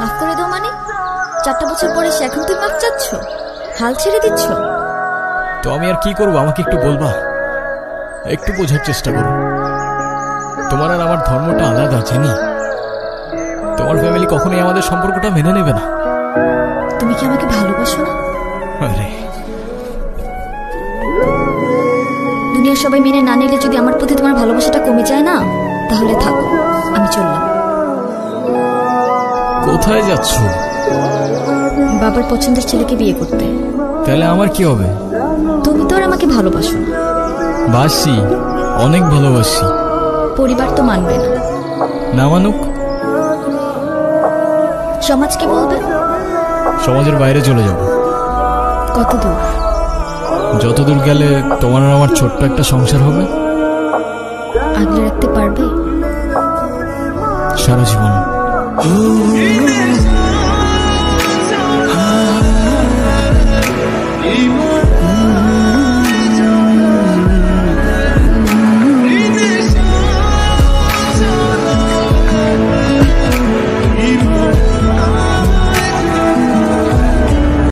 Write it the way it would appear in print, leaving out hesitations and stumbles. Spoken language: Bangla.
মাফ করে দাও মানে? 4টা বছর পরে সে এখন তুমি মাফ চাচ্ছ? হাল ছেড়ে দিচ্ছ? তো আমি আর কি করবো, আমাকে একটু বলবা? একটু বোঝার চেষ্টা করো। তোমার আর আমার ধর্মটা আলাদা, জানি। তোমার ফ্যামিলি কখনোই আমাদের সম্পর্কটা মেনে নেবে না। তুমি কি আমাকে ভালোবাসো না? আরে দুনিয়ার সবাই মেনে না নিলে যদি আমার প্রতি তোমার ভালোবাসাটা কমে যায় না, তাহলে থাকো, আমি চললাম। কোথায় যাচ্ছ? বাবার পছন্দের ছেলেকে বিয়ে করতে। তাহলে আমার কি হবে? তুমি তো আর আমাকে ভালোবাসো না। বাসি, অনেক ভালোবাসি। পরিবার তো মানবে না। না মানুক? সমাজ কি বলবে? সমাজের বাইরে চলে যাব। কত দূর? যতদূর গেলে তোমার আর আমার ছোট্ট একটা সংসার হবে। আগলে রাখতে পারবে? সারা জীবন।